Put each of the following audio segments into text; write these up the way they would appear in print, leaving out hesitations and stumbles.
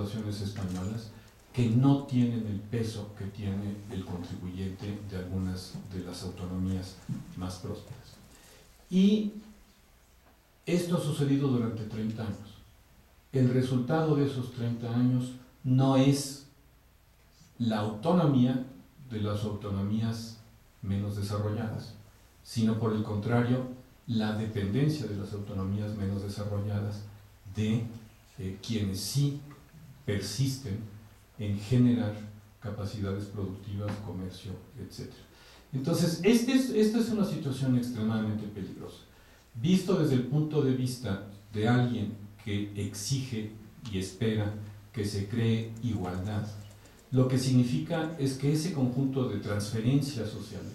situaciones españolas que no tienen el peso que tiene el contribuyente de algunas de las autonomías más prósperas. Y esto ha sucedido durante 30 años. El resultado de esos 30 años no es la autonomía de las autonomías menos desarrolladas, sino por el contrario, la dependencia de las autonomías menos desarrolladas de quienes sí persisten en generar capacidades productivas, comercio, etc. Entonces, esta es una situación extremadamente peligrosa. Visto desde el punto de vista de alguien que exige y espera que se cree igualdad, lo que significa es que ese conjunto de transferencias sociales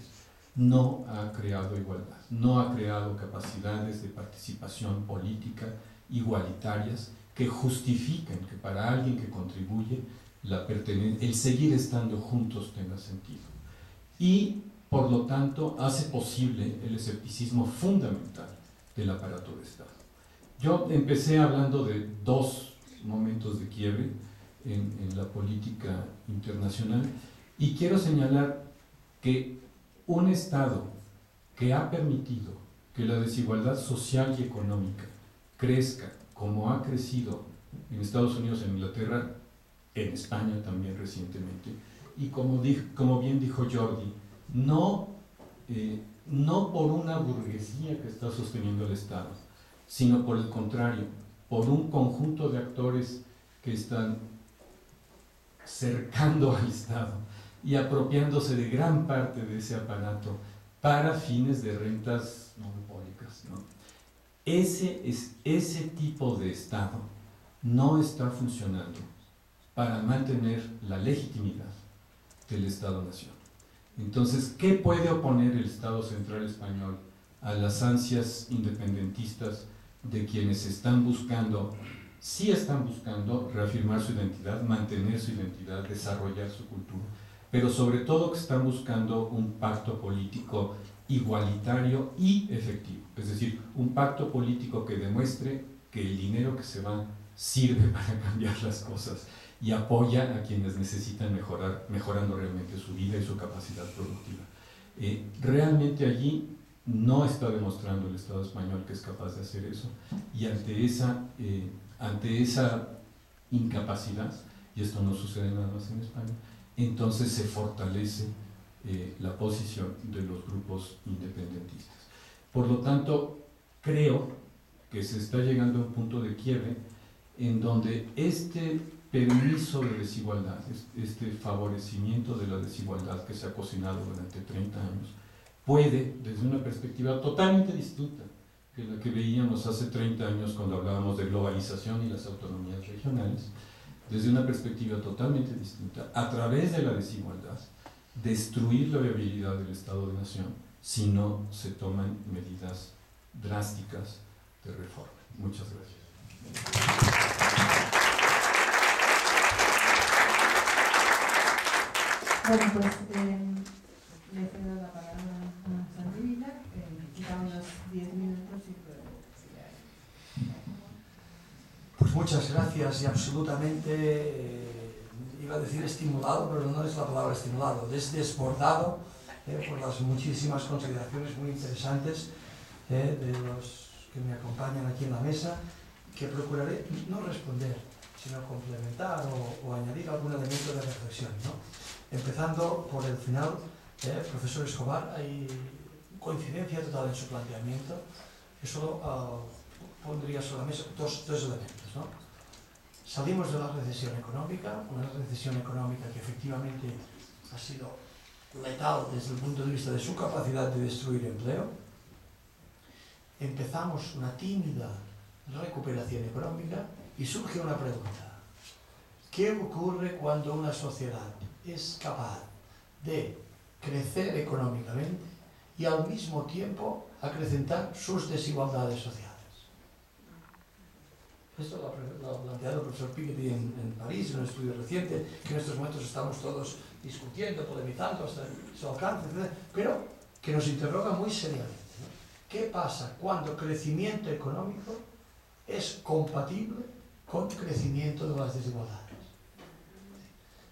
no ha creado igualdad, no ha creado capacidades de participación política igualitarias que justifiquen que para alguien que contribuye el seguir estando juntos tenga sentido. Y, por lo tanto, hace posible el escepticismo fundamental del aparato de Estado. Yo empecé hablando de dos momentos de quiebre en la política internacional y quiero señalar que un Estado que ha permitido que la desigualdad social y económica crezca como ha crecido en Estados Unidos, en Inglaterra, en España también recientemente, y como bien dijo Jordi, no por una burguesía que está sosteniendo el Estado, sino por el contrario, por un conjunto de actores que están cercando al Estado y apropiándose de gran parte de ese aparato para fines de rentas monopólicas, ¿no? Ese tipo de Estado no está funcionando para mantener la legitimidad del Estado-Nación. Entonces, ¿qué puede oponer el Estado Central Español a las ansias independentistas de quienes sí están buscando reafirmar su identidad, mantener su identidad, desarrollar su cultura, pero sobre todo que están buscando un pacto político igualitario y efectivo? Es decir, un pacto político que demuestre que el dinero que se va sirve para cambiar las cosas y apoya a quienes necesitan mejorar, mejorando realmente su vida y su capacidad productiva. Realmente allí no está demostrando el Estado español que es capaz de hacer eso, y ante esa incapacidad, y esto no sucede nada más en España, entonces se fortalece la posición de los grupos independentistas. Por lo tanto, creo que se está llegando a un punto de quiebre en donde este permiso de desigualdad, este favorecimiento de la desigualdad que se ha cocinado durante 30 años, puede, desde una perspectiva totalmente distinta que la que veíamos hace 30 años cuando hablábamos de globalización y las autonomías regionales, desde una perspectiva totalmente distinta, a través de la desigualdad, destruir la viabilidad del Estado de Nación si no se toman medidas drásticas de reforma. Muchas gracias. Bueno, pues le cedo la palabra a Santi Vila, queda unos 10 minutos y Pues muchas gracias y absolutamente, iba a decir estimulado, pero no es la palabra estimulado, es desbordado por las muchísimas consideraciones muy interesantes de los que me acompañan aquí en la mesa, que procuraré no responder, sino complementar o añadir algún elemento de reflexión, ¿no? Empezando por el final, profesor Escobar, hay coincidencia total en su planteamiento. Yo solo pondría sobre la mesa dos elementos, ¿no? Salimos de la recesión económica, una recesión económica que efectivamente ha sido letal desde el punto de vista de su capacidad de destruir empleo. Empezamos una tímida recuperación económica y surge una pregunta. ¿Qué ocurre cuando una sociedad es capaz de crecer económicamente y al mismo tiempo acrecentar sus desigualdades sociales? Esto lo ha planteado el profesor Piketty en París, en un estudio reciente, que en estos momentos estamos todos discutiendo, polemizando hasta su alcance, etc., pero que nos interroga muy seriamente, ¿no? ¿Qué pasa cuando crecimiento económico es compatible con crecimiento de las desigualdades.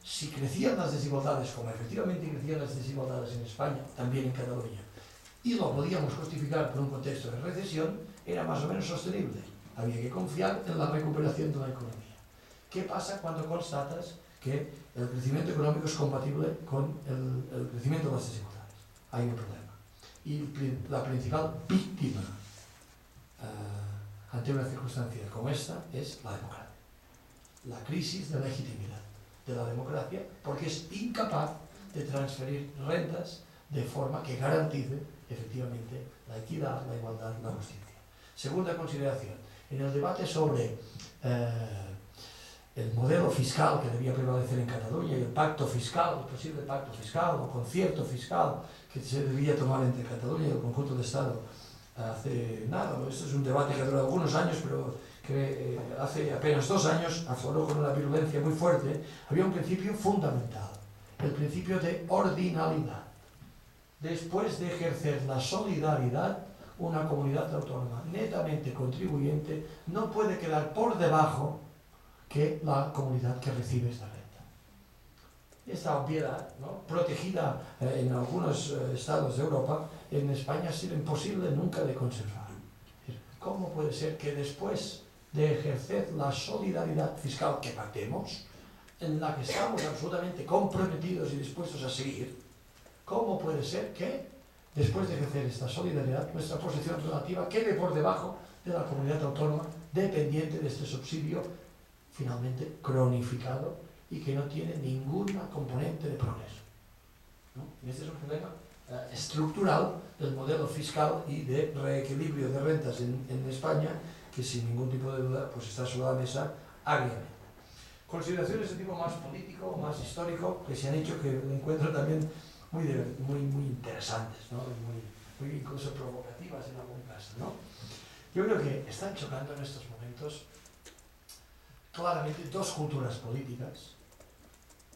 Si crecían las desigualdades, como efectivamente crecían las desigualdades en España, también en Cataluña, y lo podíamos justificar por un contexto de recesión, era más o menos sostenible. Había que confiar en la recuperación de la economía. ¿Qué pasa cuando constatas que el crecimiento económico es compatible con el crecimiento de las desigualdades? Hay un problema. Y la principal víctima ante una circunstancia como esta es la democracia. La crisis de legitimidad de la democracia, porque es incapaz de transferir rentas de forma que garantice efectivamente la equidad, la igualdad, la justicia. Segunda consideración, en el debate sobre el modelo fiscal que debía prevalecer en Cataluña y el pacto fiscal, el posible pacto fiscal o concierto fiscal que se debía tomar entre Cataluña y el conjunto del Estado hace nada, esto es un debate que ha durado algunos años, pero que hace apenas 2 años afloró con una virulencia muy fuerte. Había un principio fundamental, el principio de ordinalidad. Después de ejercer la solidaridad, una comunidad autónoma netamente contribuyente no puede quedar por debajo que la comunidad que recibe esta renta. Esta obviedad, ¿no?, protegida en algunos estados de Europa, en España ha sido imposible nunca de conservar. ¿Cómo puede ser que después de ejercer la solidaridad fiscal que pactemos, en la que estamos absolutamente comprometidos y dispuestos a seguir, cómo puede ser que después de ejercer esta solidaridad nuestra posición relativa quede por debajo de la comunidad autónoma dependiente de este subsidio finalmente cronificado y que no tiene ninguna componente de progreso, ¿no? Este es un problema estructural del modelo fiscal y de reequilibrio de rentas en España, que sin ningún tipo de duda pues está sobre la mesa agriamente. Consideraciones de tipo más político, más histórico, que se han hecho, que encuentro también muy interesantes, ¿no? Muy incluso provocativas en algún caso, ¿no? Yo creo que están chocando en estos momentos claramente dos culturas políticas.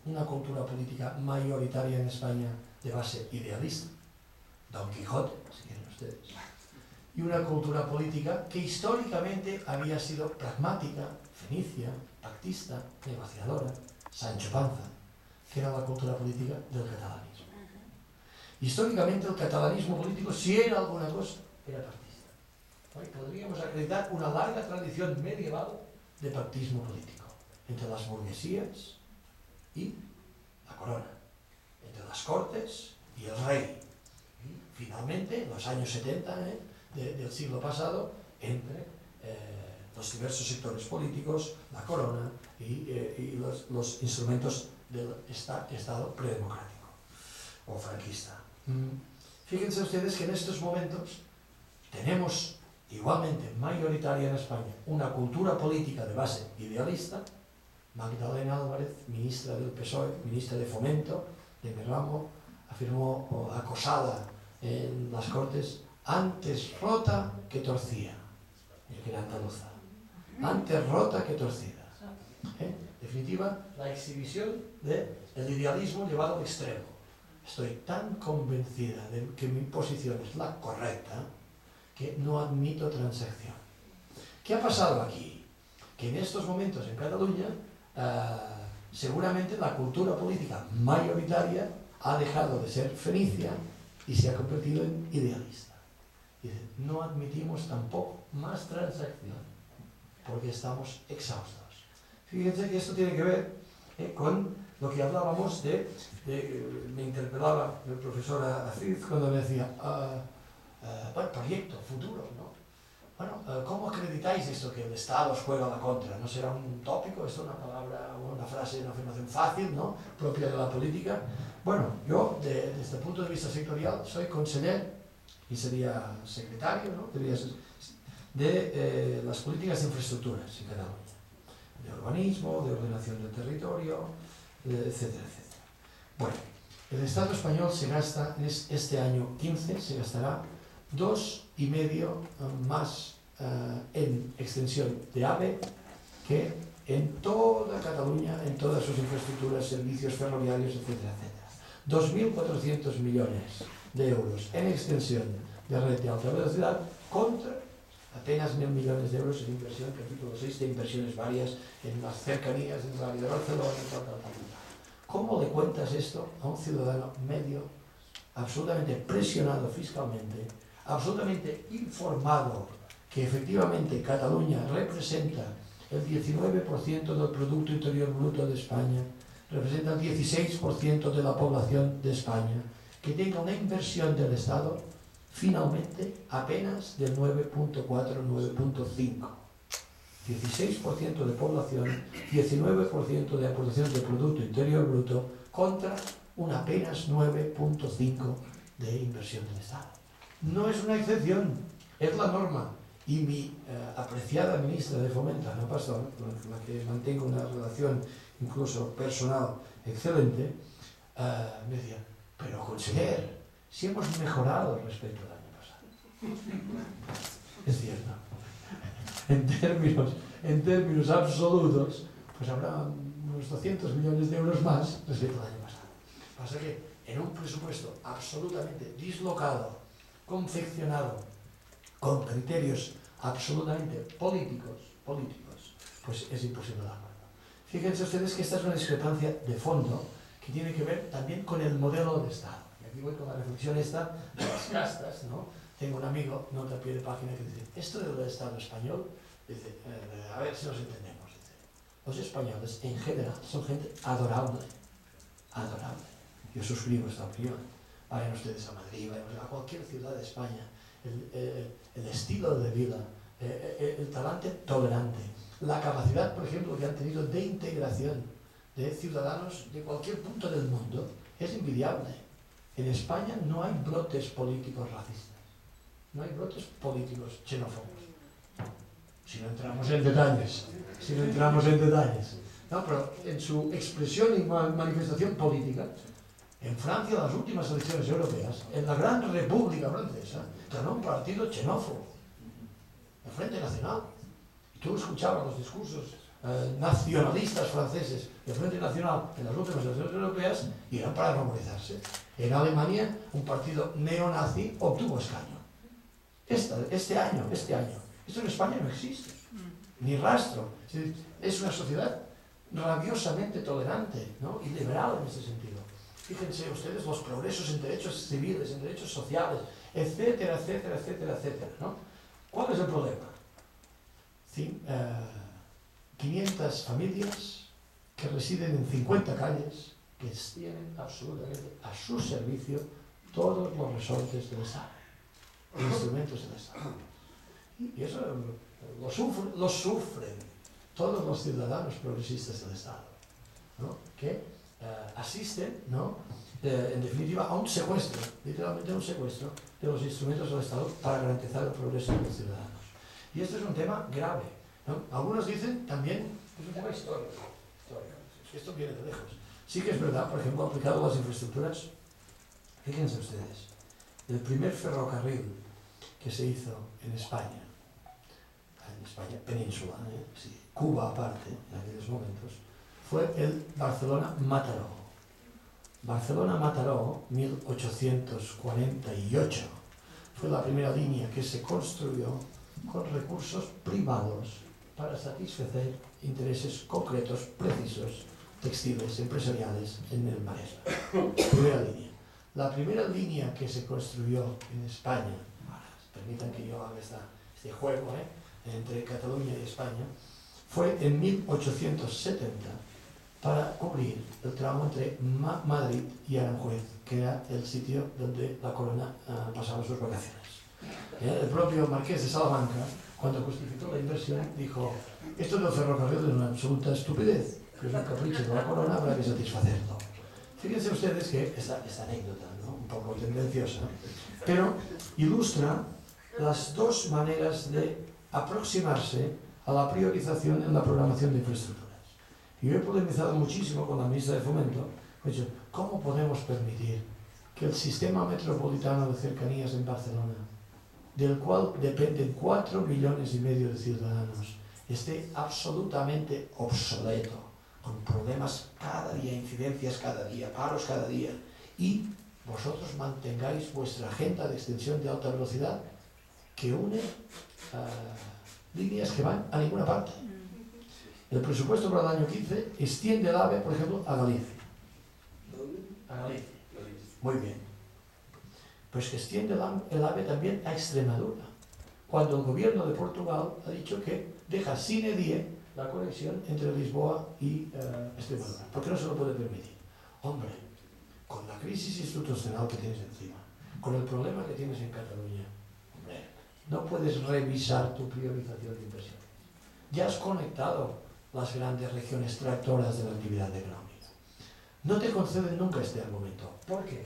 Una cultura política mayoritaria en España de base idealista, Don Quijote, si quieren ustedes, y una cultura política que históricamente había sido pragmática, fenicia, pactista, negociadora, Sancho Panza, que era la cultura política del catalanismo. Históricamente el catalanismo político, si era alguna cosa, era pactista. Hoy podríamos acreditar una larga tradición medieval de pactismo político entre las burguesías y la corona, entre las cortes y el rey, y finalmente en los años 70 del siglo pasado entre los diversos sectores políticos, la corona y los instrumentos del Estado predemocrático o franquista. Fíjense ustedes que en estos momentos tenemos igualmente mayoritaria en España una cultura política de base idealista. Magdalena Álvarez, ministra del PSOE, ministra de Fomento, de mi ramo, afirmó acosada en las Cortes: antes rota que torcida. Que era andaluza. Antes rota que torcida. En definitiva, la exhibición del idealismo llevado al extremo. Estoy tan convencida de que mi posición es la correcta que no admito transacción. ¿Qué ha pasado aquí? Que en estos momentos en Cataluña seguramente la cultura política mayoritaria ha dejado de ser fenicia y se ha convertido en idealista. Dice, no admitimos tampoco más transacción porque estamos exhaustos. Fíjense que esto tiene que ver con lo que hablábamos me interpelaba el profesor Aziz cuando me decía, bueno, proyecto, futuro, ¿no? Bueno, ¿cómo acreditáis esto que el Estado os juega a la contra? ¿No será un tópico? ¿Esto es una palabra, una frase, una afirmación fácil, ¿no?, propia de la política? Bueno, yo, desde el punto de vista sectorial, soy conseller y sería secretario, ¿no?, de las políticas de infraestructuras en Cataluña, de urbanismo, de ordenación del territorio, etcétera, etcétera. Bueno, el Estado español se gasta, este año 15, se gastará 2,5 más en extensión de AVE que en toda Cataluña, en todas sus infraestructuras, servicios ferroviarios, etcétera, etcétera. 2.400 millones de euros en extensión de red de alta velocidad contra apenas 1.000 millones de euros en inversión, capítulo 6 de inversiones varias en las cercanías del barrio de Barcelona, tal. ¿Cómo le cuentas esto a un ciudadano medio, absolutamente presionado fiscalmente, absolutamente informado que efectivamente Cataluña representa el 19% del Producto Interior Bruto de España, representa el 16% de la población de España, que tenga una inversión del Estado finalmente apenas del 9.4-9.5? 16% de población, 19% de aportación del Producto Interior Bruto contra un apenas 9.5% de inversión del Estado. No es una excepción, es la norma. Y mi apreciada ministra de Fomento, Ana Pastor, con la que mantengo una relación incluso personal excelente, me decía, pero conseller, si hemos mejorado respecto al año pasado. Es cierto. En términos absolutos, pues habrá unos 200 millones de euros más respecto al año pasado. Pasa que en un presupuesto absolutamente dislocado, confeccionado, con criterios absolutamente políticos, pues es imposible de acuerdo. Fíjense ustedes que esta es una discrepancia de fondo que tiene que ver también con el modelo de Estado. Y aquí voy con la reflexión esta de las castas, ¿no? Tengo un amigo, nota a pie de página, que dice, esto del Estado español, dice, a ver si nos entendemos, dice, los españoles en general son gente adorable. Yo suscribo esta opinión. Vayan ustedes a Madrid, vayan a cualquier ciudad de España, el estilo de vida, el talante tolerante, la capacidad, por ejemplo, que han tenido de integración de ciudadanos de cualquier punto del mundo, es envidiable. En España no hay brotes políticos racistas, no hay brotes políticos xenófobos. Si no entramos en detalles. No, pero en su expresión y manifestación política, en Francia, las últimas elecciones europeas, en la Gran República Francesa, ganó un partido xenófobo, el Frente Nacional. Y tú escuchabas los discursos nacionalistas franceses del Frente Nacional en las últimas elecciones europeas y eran para normalizarse. En Alemania, un partido neonazi obtuvo escaño. Este año. Esto en España no existe, ni rastro. Es una sociedad rabiosamente tolerante, ¿no? Y liberal en ese sentido. Fíjense ustedes los progresos en derechos civiles, en derechos sociales, etcétera, ¿no? ¿Cuál es el problema? 500 familias que residen en 50 calles que tienen absolutamente a su servicio todos los resortes del Estado, instrumentos del Estado. Y eso lo sufren todos los ciudadanos progresistas del Estado, ¿no? Que asisten, ¿no? En definitiva, a un secuestro, literalmente a un secuestro de los instrumentos del Estado para garantizar el progreso de los ciudadanos. Y esto es un tema grave, ¿no? Algunos dicen también que es un tema histórico. Esto viene de lejos. Sí que es verdad, por ejemplo, aplicado a las infraestructuras, fíjense ustedes, el primer ferrocarril que se hizo en España península, sí, Cuba aparte, en aquellos momentos, fue el Barcelona-Mataró. Barcelona-Mataró, 1848, fue la primera línea que se construyó con recursos privados para satisfacer intereses concretos, precisos, textiles, empresariales en el Maresme. Primera línea. La primera línea que se construyó en España, permitan que yo haga este juego, entre Cataluña y España, fue en 1870 para cubrir el tramo entre Madrid y Aranjuez, que era el sitio donde la corona pasaba sus vacaciones. El propio Marqués de Salamanca, cuando justificó la inversión, dijo, esto del ferrocarril es una absoluta estupidez, que es un capricho de la corona, habrá que satisfacerlo. Fíjense ustedes que esta anécdota, ¿no? Un poco tendenciosa, pero ilustra las dos maneras de aproximarse a la priorización en la programación de infraestructuras. Y yo he polemizado muchísimo con la ministra de Fomento, he dicho, ¿cómo podemos permitir que el sistema metropolitano de cercanías en Barcelona, del cual dependen 4,5 millones de ciudadanos, esté absolutamente obsoleto, con problemas cada día, incidencias cada día, paros cada día, y vosotros mantengáis vuestra agenda de extensión de alta velocidad que une líneas que van a ninguna parte. El presupuesto para el año 15 extiende el AVE, por ejemplo, a Galicia. A Galicia. Muy bien. Pues que extiende el AVE también a Extremadura, cuando el gobierno de Portugal ha dicho que deja sine die la conexión entre Lisboa y Extremadura, porque no se lo puede permitir. Hombre, con la crisis institucional que tienes encima, con el problema que tienes en Cataluña, hombre, no puedes revisar tu priorización de inversiones. Ya has conectado las grandes regiones tractoras de la actividad económica. No te conceden nunca este argumento. ¿Por qué?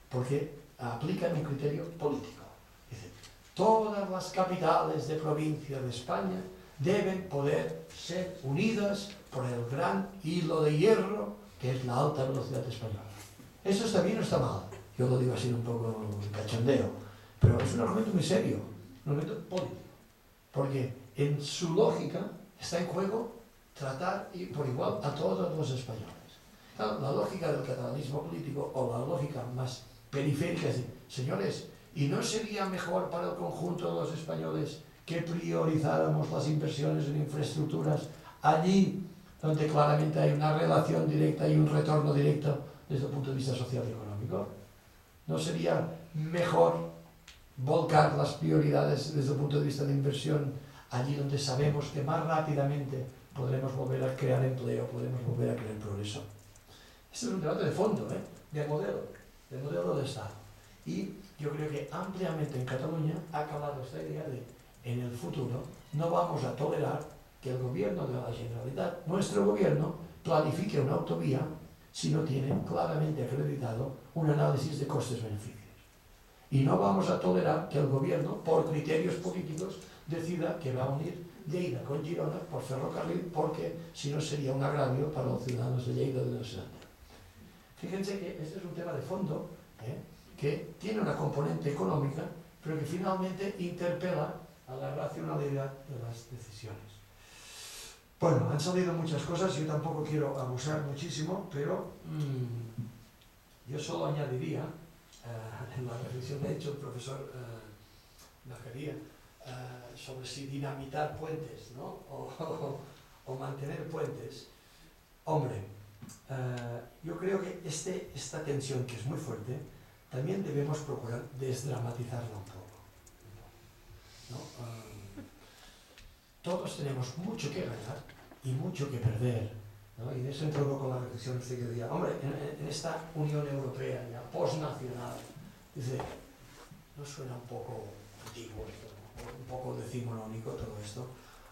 Porque aplican un criterio político. Dicen, todas las capitales de provincia de España deben poder ser unidas por el gran hilo de hierro que es la alta velocidad española. ¿Eso está bien o está mal? Yo lo digo así un poco cachondeo, pero es un argumento muy serio, un argumento político, porque en su lógica está en juego tratar por igual a todos los españoles. Claro, la lógica del catalanismo político, o la lógica más periférica, es decir, señores, ¿y no sería mejor para el conjunto de los españoles que priorizáramos las inversiones en infraestructuras allí donde claramente hay una relación directa y un retorno directo desde el punto de vista social y económico? ¿No sería mejor volcar las prioridades desde el punto de vista de inversión allí donde sabemos que más rápidamente podremos volver a crear empleo, podremos volver a crear progreso? Este es un debate de fondo, de modelo de Estado. Y yo creo que ampliamente en Cataluña ha calado esta idea de, en el futuro, no vamos a tolerar que el gobierno de la Generalitat, nuestro gobierno, planifique una autovía si no tiene claramente acreditado un análisis de costes-beneficios. Y no vamos a tolerar que el gobierno, por criterios políticos, decida que va a unir Lleida con Girona por ferrocarril, porque si no sería un agravio para los ciudadanos de Lleida de los Andes. Fíjense que este es un tema de fondo, que tiene una componente económica, pero que finalmente interpela a la racionalidad de las decisiones. Bueno, han salido muchas cosas, yo tampoco quiero abusar muchísimo, pero yo solo añadiría, en la reflexión que ha hecho el profesor Najería, sobre si dinamitar puentes, ¿no? o mantener puentes. Hombre, yo creo que esta tensión, que es muy fuerte, también debemos procurar desdramatizarla un poco. ¿No? Todos tenemos mucho que ganar y mucho que perder, ¿no? Y de eso entro con la reflexión que decía, hombre, en esta Unión Europea ya postnacional, dice, ¿no suena un poco antiguo esto, ¿no? Un poco decimonónico todo esto?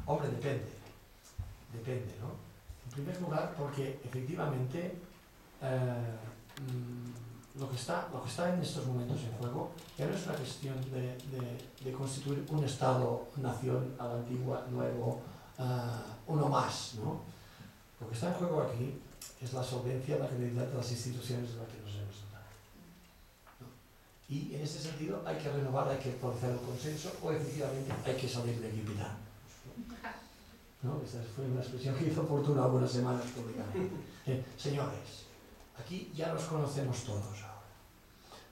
Hombre, depende, ¿no? En primer lugar, porque efectivamente lo que está en estos momentos en juego ya no es una cuestión de constituir un Estado-nación a la antigua, nuevo, uno más, ¿no? Lo que está en juego aquí es la solvencia, la credibilidad de las instituciones de las que nos hemos dotado, ¿no? Y en este sentido hay que renovar, hay que actualizar el consenso, o efectivamente hay que salir de equipitar, ¿no? Esta fue una expresión que hizo oportuna algunas semanas públicamente. Señores, aquí ya nos conocemos todos ahora,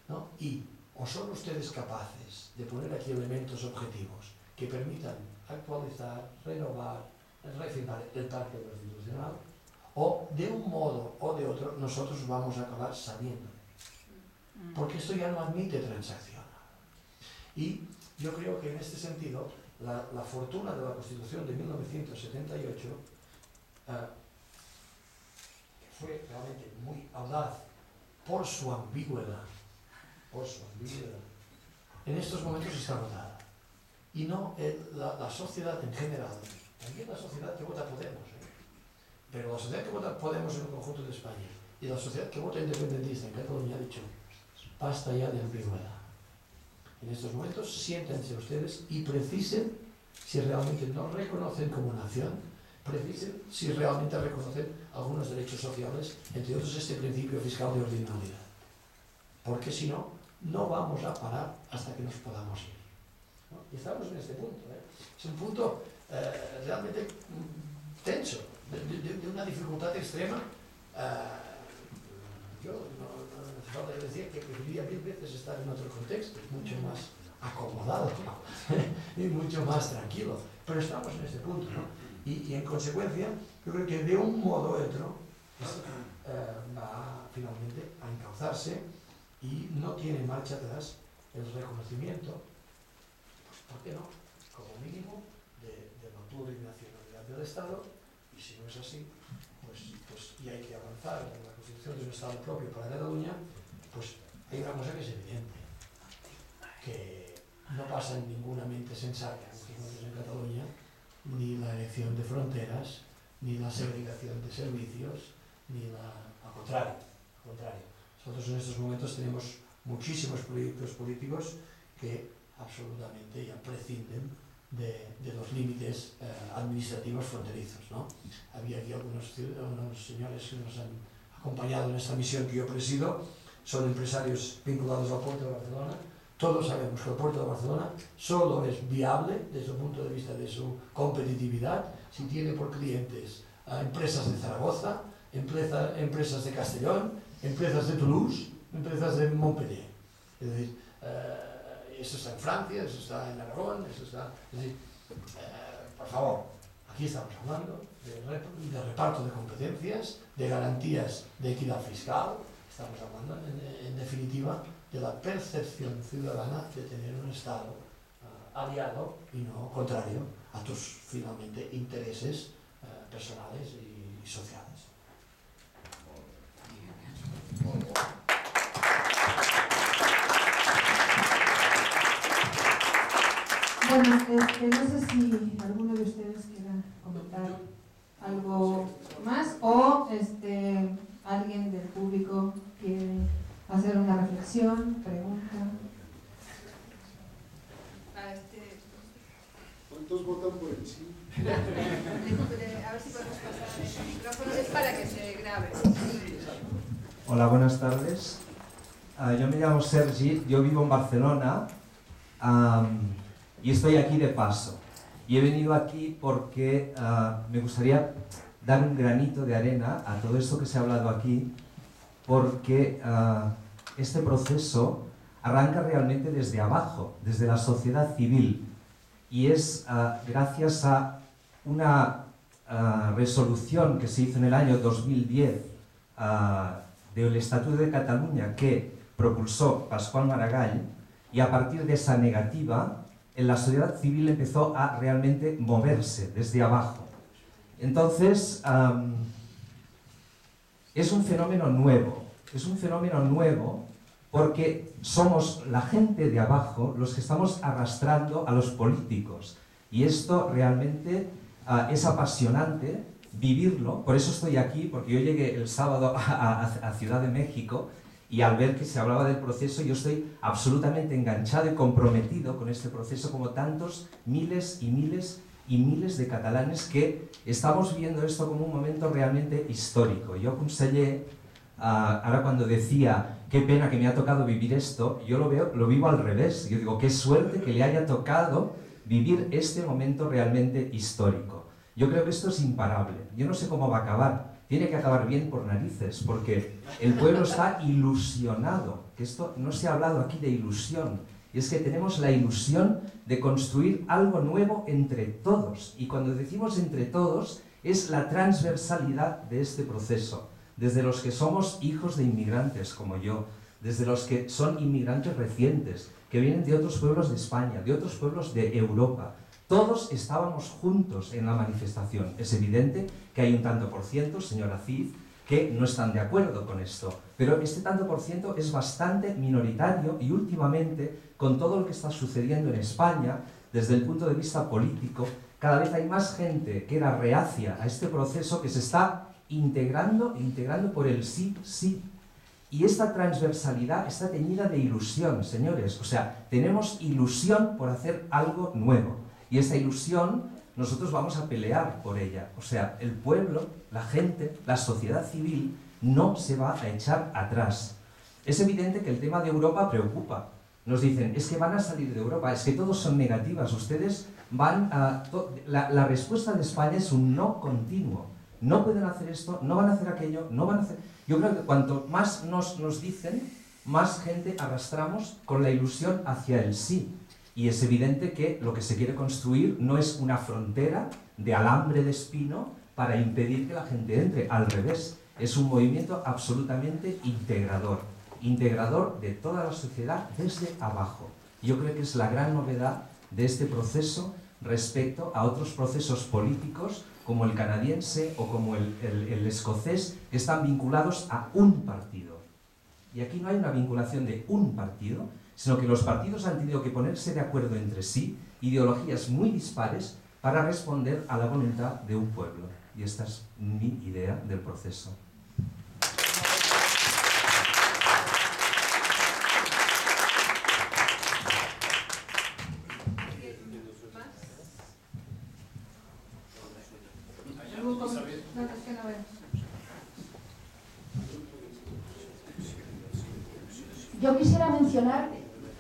¿no? Y o son ustedes capaces de poner aquí elementos objetivos que permitan actualizar, renovar, refinar el pacto constitucional, o de un modo o de otro nosotros vamos a acabar saliendo, porque esto ya no admite transacción. Y yo creo que en este sentido la fortuna de la Constitución de 1978, que fue realmente muy audaz por su ambigüedad, en estos momentos está votada. Y no la sociedad en general, también la sociedad que vota Podemos, pero la sociedad que vota Podemos en el conjunto de España y la sociedad que vota independentista en Cataluña ha dicho, basta ya de ambigüedad. En estos momentos siéntense ustedes y precisen si realmente nos reconocen como nación, precisen si realmente reconocen algunos derechos sociales, entre otros este principio fiscal de ordinalidad. Porque si no, no vamos a parar hasta que nos podamos ir, ¿no? Y estamos en este punto, Es un punto realmente tenso, de una dificultad extrema. Yo no hace falta decir que preferiría 1000 veces estar en otro contexto, mucho más acomodado y mucho más tranquilo. Pero estamos en este punto, ¿no? Y en consecuencia, yo creo que de un modo u otro va finalmente a encauzarse y no tiene marcha atrás el reconocimiento, pues, ¿por qué no? Como mínimo, de la plurinacionalidad del Estado, y si no es así, pues y hay que avanzar en la constitución de un Estado propio para Cataluña, pues hay una cosa que es evidente, que no pasa en ninguna mente sensata en Cataluña ni la elección de fronteras, ni la segregación de servicios, ni al contrario. Nosotros en estos momentos tenemos muchísimos proyectos políticos que absolutamente ya prescinden de los límites administrativos fronterizos, ¿no? Había aquí unos señores que nos han acompañado en esta misión que yo presido, son empresarios vinculados al puerto de Barcelona. Todos sabemos que el puerto de Barcelona solo es viable desde el punto de vista de su competitividad si tiene por clientes a empresas de Zaragoza, empresas de Castellón, empresas de Toulouse, empresas de Montpellier. Es decir, eso está en Francia, eso está en Aragón, eso está... Es decir, por favor, aquí estamos hablando de reparto de competencias, de garantías de equidad fiscal, estamos hablando en definitiva de la percepción ciudadana de tener un Estado aliado y no contrario a tus finalmente intereses personales y sociales. Bueno, no sé si alguno de ustedes quiera comentar algo más o alguien del público quiere hacer una reflexión, pregunta. ¿Cuántos votan por el sí? A ver si podemos pasar el micrófono, es para que se grabe. Hola, buenas tardes. Yo me llamo Sergi, yo vivo en Barcelona y estoy aquí de paso. Y he venido aquí porque me gustaría dar un granito de arena a todo esto que se ha hablado aquí, porque este proceso arranca realmente desde abajo, desde la sociedad civil, y es gracias a una resolución que se hizo en el año 2010 del Estatuto de Cataluña que propulsó Pasqual Maragall, y a partir de esa negativa en la sociedad civil empezó a realmente moverse desde abajo. Entonces, es un fenómeno nuevo porque somos la gente de abajo los que estamos arrastrando a los políticos, y esto realmente es apasionante vivirlo. Por eso estoy aquí, porque yo llegué el sábado a Ciudad de México, y al ver que se hablaba del proceso, yo estoy absolutamente enganchado y comprometido con este proceso, como tantos miles y miles y miles de catalanes que estamos viendo esto como un momento realmente histórico. Yo aconsellé, ahora cuando decía qué pena que me ha tocado vivir esto, yo lo vivo al revés. Yo digo, qué suerte que le haya tocado vivir este momento realmente histórico. Yo creo que esto es imparable. Yo no sé cómo va a acabar. Tiene que acabar bien por narices, porque el pueblo está ilusionado. Que esto no se ha hablado aquí de ilusión. Y es que tenemos la ilusión de construir algo nuevo entre todos. Y cuando decimos entre todos, es la transversalidad de este proceso. Desde los que somos hijos de inmigrantes, como yo, desde los que son inmigrantes recientes, que vienen de otros pueblos de España, de otros pueblos de Europa. Todos estábamos juntos en la manifestación. Es evidente que hay un tanto por ciento, señora Cid, que no están de acuerdo con esto. Pero este tanto por ciento es bastante minoritario, y últimamente, con todo lo que está sucediendo en España, desde el punto de vista político, cada vez hay más gente que era reacia a este proceso que se está integrando por el sí, sí. Y esta transversalidad está teñida de ilusión, señores. O sea, tenemos ilusión por hacer algo nuevo. Y esa ilusión, nosotros vamos a pelear por ella. O sea, el pueblo, la gente, la sociedad civil no se va a echar atrás. Es evidente que el tema de Europa preocupa. Nos dicen, es que van a salir de Europa, es que todos son negativas, ustedes van a... La respuesta de España es un no continuo. No pueden hacer esto, no van a hacer aquello, no van a hacer... Yo creo que cuanto más nos dicen, más gente arrastramos con la ilusión hacia el sí. Y es evidente que lo que se quiere construir no es una frontera de alambre de espino para impedir que la gente entre, al revés, es un movimiento absolutamente integrador, integrador de toda la sociedad desde abajo. Yo creo que es la gran novedad de este proceso respecto a otros procesos políticos como el canadiense o como el escocés, que están vinculados a un partido. Y aquí no hay una vinculación de un partido, sino que los partidos han tenido que ponerse de acuerdo entre sí, ideologías muy dispares, para responder a la voluntad de un pueblo. Y esta es mi idea del proceso. Yo quisiera mencionar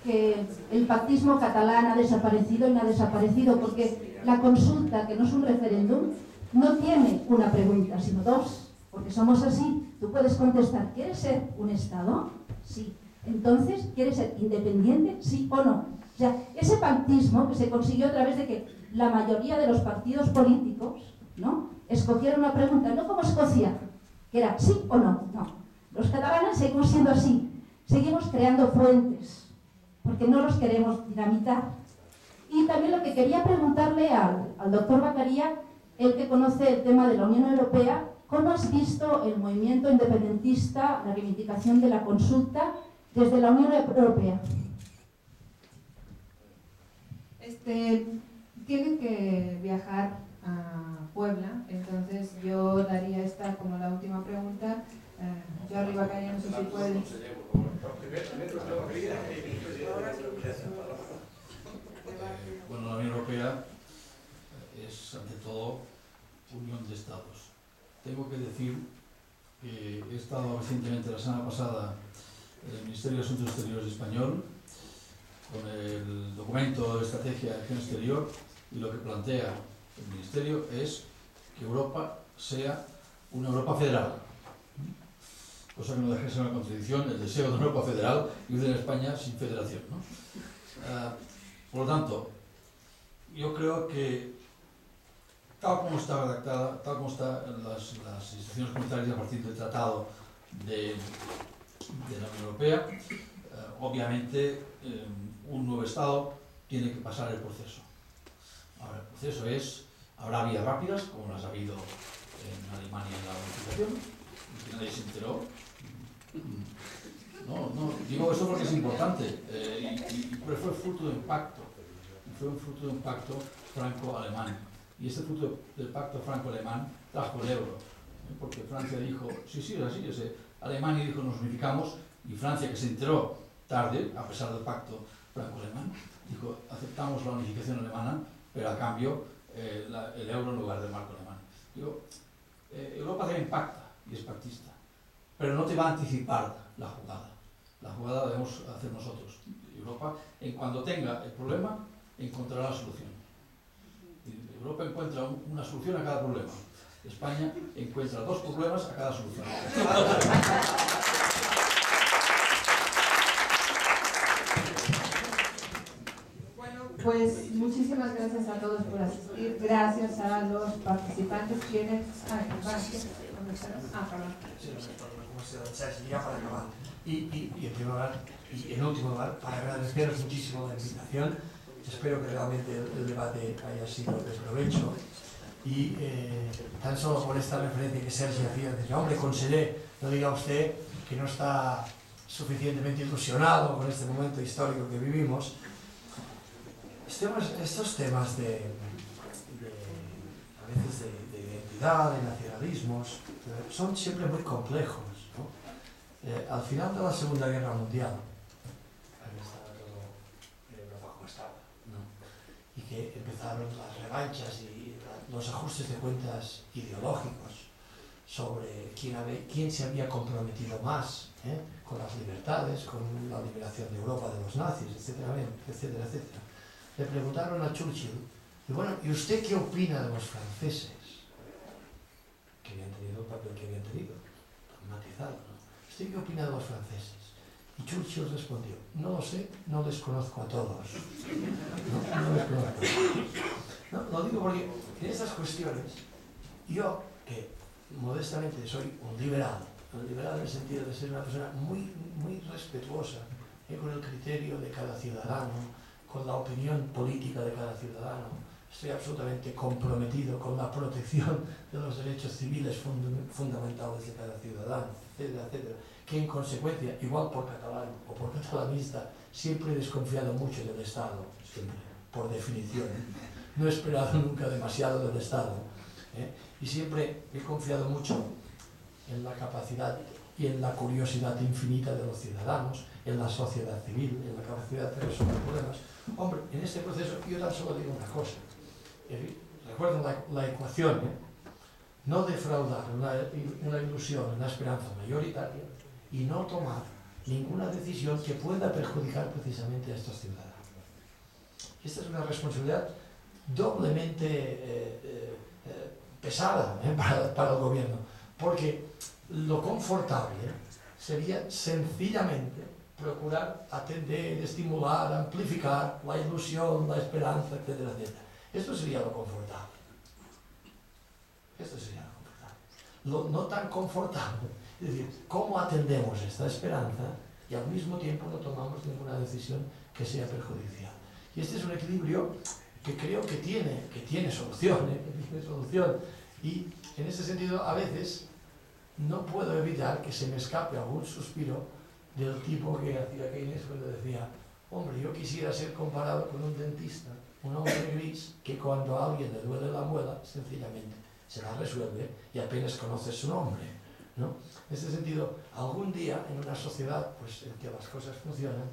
que el pactismo catalán ha desaparecido y no ha desaparecido porque la consulta, que no es un referéndum, no tiene una pregunta, sino dos, porque somos así. Tú puedes contestar, ¿quieres ser un Estado? Sí. Entonces, ¿quieres ser independiente? Sí o no. O sea, ese pactismo que se consiguió a través de que la mayoría de los partidos políticos, ¿no?, escogieron una pregunta, no como Escocia, que era sí o no. No. Los catalanes seguimos siendo así. Seguimos creando fuentes, porque no los queremos dinamitar. Y también lo que quería preguntarle al doctor Bacaría, el que conoce el tema de la Unión Europea, ¿cómo has visto el movimiento independentista, la reivindicación de la consulta desde la Unión Europea? Tienen que viajar a Puebla, entonces yo daría esta como la última pregunta. Jordi Bacaría, no sé si puede. Bueno, la Unión Europea es ante todo unión de estados. Tengo que decir que he estado recientemente, la semana pasada, en el Ministerio de Asuntos Exteriores español con el documento de estrategia de acción exterior, y lo que plantea el Ministerio es que Europa sea una Europa federal. Cosa que no deja de ser una contradicción, el deseo de una Europa federal y de España sin federación, ¿no? Por lo tanto, yo creo que tal como está redactada, tal como están las instituciones comunitarias a partir del Tratado de la Unión Europea, obviamente un nuevo Estado tiene que pasar el proceso. Ahora, el proceso es, habrá vías rápidas, como las ha habido en Alemania en la unificación, y que nadie se enteró. No, digo eso porque es importante, y fue fruto de un pacto, fue un fruto de un pacto franco-alemán, y ese fruto del pacto franco-alemán trajo el euro, porque Francia dijo, sí, es así, Alemania dijo nos unificamos, y Francia, que se enteró tarde, a pesar del pacto franco-alemán, dijo aceptamos la unificación alemana, pero a cambio el euro en lugar del marco alemán. Digo, Europa también pacta y es pactista, pero no te va a anticipar la jugada. La jugada la debemos hacer nosotros. Europa, en cuando tenga el problema, encontrará la solución. Europa encuentra una solución a cada problema. España encuentra dos problemas a cada solución. Pues muchísimas gracias a todos por asistir, gracias a los participantes. ¿Quiénes? Perdón. Para acabar. Y en último lugar, para agradeceros muchísimo la invitación. Espero que realmente el debate haya sido de provecho. Y tan solo por esta referencia que Sergio hacía, de hombre, conseller, no diga usted que no está suficientemente ilusionado con este momento histórico que vivimos. Estos temas a veces de identidad, de nacionalismos, son siempre muy complejos, ¿no? Al final de la Segunda Guerra Mundial, estaba todo Europa como estaba, ¿no? Y que empezaron las revanchas y los ajustes de cuentas ideológicos sobre quién se había comprometido más con las libertades, con la liberación de Europa de los nazis, etcétera, etcétera, etcétera. Le preguntaron a Churchill, y bueno, ¿y usted qué opina de los franceses? Que habían tenido el papel que habían tenido, tan matizado, ¿no? ¿Usted qué opina de los franceses? Y Churchill respondió, no lo sé, no les conozco a todos. No les conozco a todos. No, lo digo porque en estas cuestiones, yo, que modestamente soy un liberal en el sentido de ser una persona muy, muy respetuosa con el criterio de cada ciudadano, con la opinión política de cada ciudadano, estoy absolutamente comprometido con la protección de los derechos civiles fundamentales de cada ciudadano, etcétera, etcétera, que en consecuencia, igual por catalán o por catalanista, siempre he desconfiado mucho del Estado, siempre, por definición. No he esperado nunca demasiado del Estado, y siempre he confiado mucho en la capacidad y en la curiosidad infinita de los ciudadanos, en la sociedad civil, en la capacidad de resolver problemas. Hombre, en este proceso yo tan solo digo una cosa. Recuerden la ecuación, no defraudar una ilusión, una esperanza mayoritaria y no tomar ninguna decisión que pueda perjudicar precisamente a estos ciudadanos. Esta es una responsabilidad doblemente pesada para el gobierno, porque lo confortable sería sencillamente procurar atender, estimular, amplificar la ilusión, la esperanza, etcétera, etcétera. Esto sería lo confortable. Esto sería lo confortable. Lo no tan confortable, es decir, cómo atendemos esta esperanza y al mismo tiempo no tomamos ninguna decisión que sea perjudicial. Y este es un equilibrio que creo que tiene solución, y en ese sentido a veces no puedo evitar que se me escape algún suspiro del tipo que hacía Keynes cuando decía, hombre, yo quisiera ser comparado con un dentista, un hombre gris que cuando a alguien le duele la muela, sencillamente se la resuelve y apenas conoce su nombre, ¿no? En ese sentido, algún día en una sociedad pues, en que las cosas funcionan,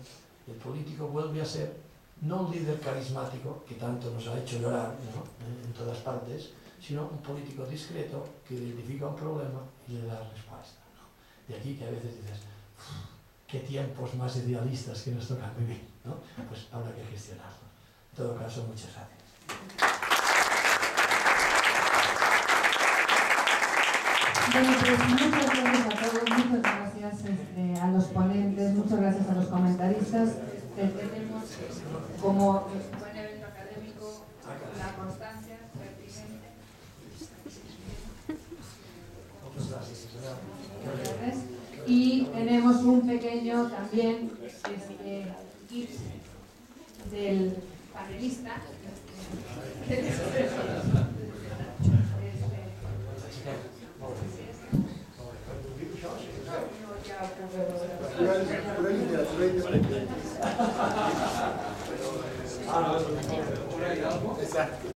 el político vuelve a ser no un líder carismático que tanto nos ha hecho llorar, ¿no? En todas partes, sino un político discreto que identifica un problema y le da respuesta, ¿no? De aquí que a veces dices, qué tiempos más idealistas que nos tocan vivir, ¿no? Pues habrá que gestionarlo. En todo caso, muchas gracias. Bueno, pues muchas gracias a todos, muchas gracias a los ponentes, muchas gracias a los comentaristas. Tenemos como buen evento académico la constancia pertinente. Y tenemos un pequeño también kit del panelista. Exacto.